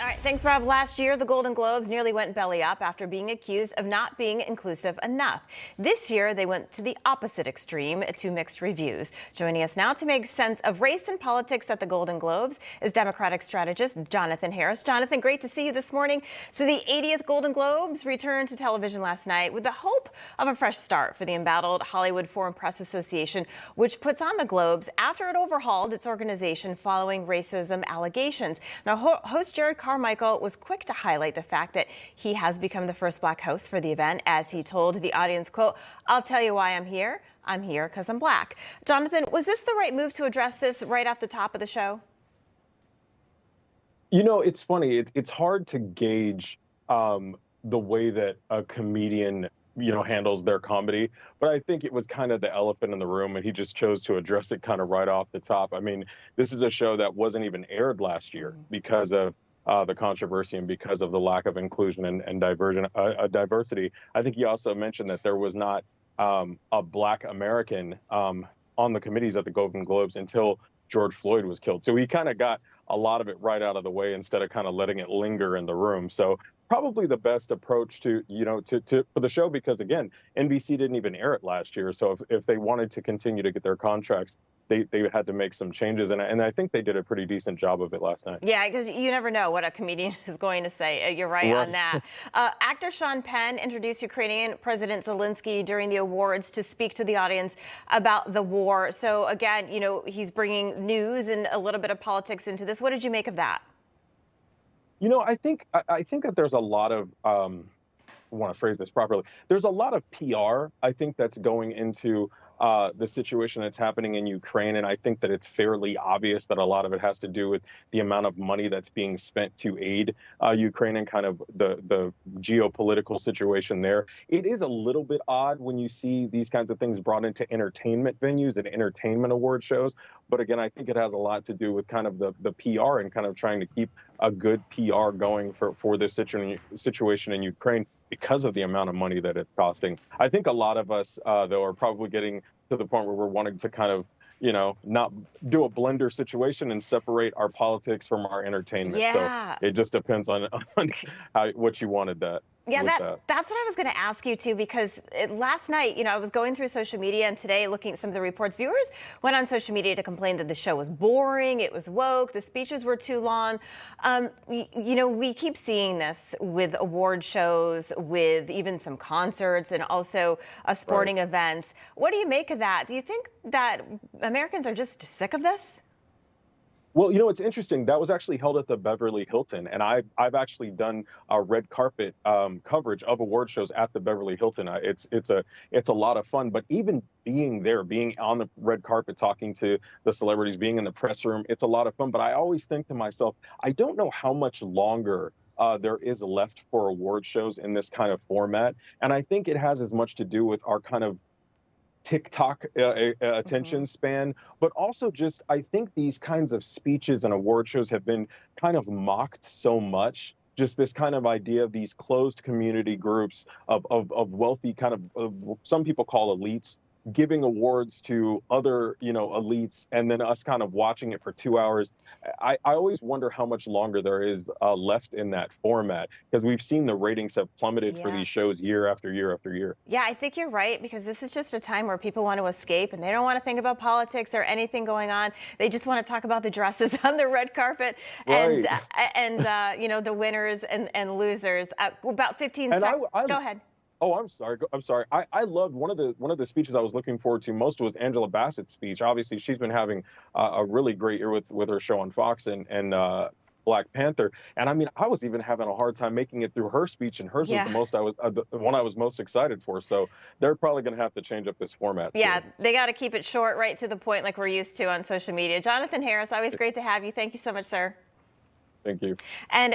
All right, thanks, Rob. Last year, the Golden Globes nearly went belly up after being accused of not being inclusive enough. This year, they went to the opposite extreme to mixed reviews. Joining us now to make sense of race and politics at the Golden Globes is Democratic strategist Jonathan Harris. Jonathan, great to see you this morning. So the 80th Golden Globes returned to television last night with the hope of a fresh start for the embattled Hollywood Foreign Press Association, which puts on the Globes after it overhauled its organization following racism allegations. Now, host Jared Carmichael was quick to highlight the fact that he has become the first black host for the event, as he told the audience, quote, "I'll tell you why I'm here. I'm here because I'm black." Jonathan, was this the right move to address this right off the top of the show? You know, it's funny. It's hard to gauge the way that a comedian, handles their comedy. But I think it was kind of the elephant in the room, and he just chose to address it kind of right off the top. I mean, this is a show that wasn't even aired last year because of the controversy and because of the lack of inclusion and diversity. I think he also mentioned that there was not a Black American on the committees at the Golden Globes until George Floyd was killed. So he kind of got a lot of it right out of the way instead of kind of letting it linger in the room. So probably the best approach to for the show, because again, NBC didn't even air it last year. So if they wanted to continue to get their contracts, they had to make some changes, and I think they did a pretty decent job of it last night. Yeah, because you never know what a comedian is going to say. You're right on that. Actor Sean Penn introduced Ukrainian President Zelensky during the awards to speak to the audience about the war. So again, he's bringing news and a little bit of politics into this. What did you make of that? I think that there's a lot of I want to phrase this properly. There's a lot of PR, I think, that's going into the situation that's happening in Ukraine. And I think that it's fairly obvious that a lot of it has to do with the amount of money that's being spent to aid Ukraine and kind of the geopolitical situation there. It is a little bit odd when you see these kinds of things brought into entertainment venues and entertainment award shows. But again, I think it has a lot to do with kind of the PR and kind of trying to keep a good PR going for this situation in Ukraine, because of the amount of money that it's costing. I think a lot of us, though, are probably getting to the point where we're wanting to kind of, not do a blender situation and separate our politics from our entertainment. Yeah. So it just depends on what you wanted that. Yeah, that's what I was going to ask you too, because last night, I was going through social media, and today looking at some of the reports, viewers went on social media to complain that the show was boring, it was woke, the speeches were too long. We keep seeing this with award shows, with even some concerts and also sporting events. What do you make of that? Do you think that Americans are just sick of this? Well, it's interesting. That was actually held at the Beverly Hilton, and I've actually done a red carpet coverage of award shows at the Beverly Hilton. It's a lot of fun. But even being there, being on the red carpet, talking to the celebrities, being in the press room, it's a lot of fun. But I always think to myself, I don't know how much longer there is left for award shows in this kind of format, and I think it has as much to do with our kind of TikTok attention span, but also just I think these kinds of speeches and award shows have been kind of mocked so much. Just this kind of idea of these closed community groups of wealthy kind of some people call elites, giving awards to other, elites, and then us kind of watching it for 2 hours. I always wonder how much longer there is left in that format, because we've seen the ratings have plummeted for these shows year after year after year. Yeah, I think you're right, because this is just a time where people want to escape and they don't want to think about politics or anything going on. They just want to talk about the dresses on the red carpet and the winners and losers. About 15 seconds. Go ahead. Oh, I'm sorry. I loved one of the speeches I was looking forward to most was Angela Bassett's speech. Obviously, she's been having a really great year with her show on Fox and Black Panther. And I mean, I was even having a hard time making it through her speech, and hers was the one I was most excited for. So they're probably going to have to change up this format. Yeah, they got to keep it short, right to the point, like we're used to on social media. Jonathan Harris, always great to have you. Thank you so much, sir. Thank you. And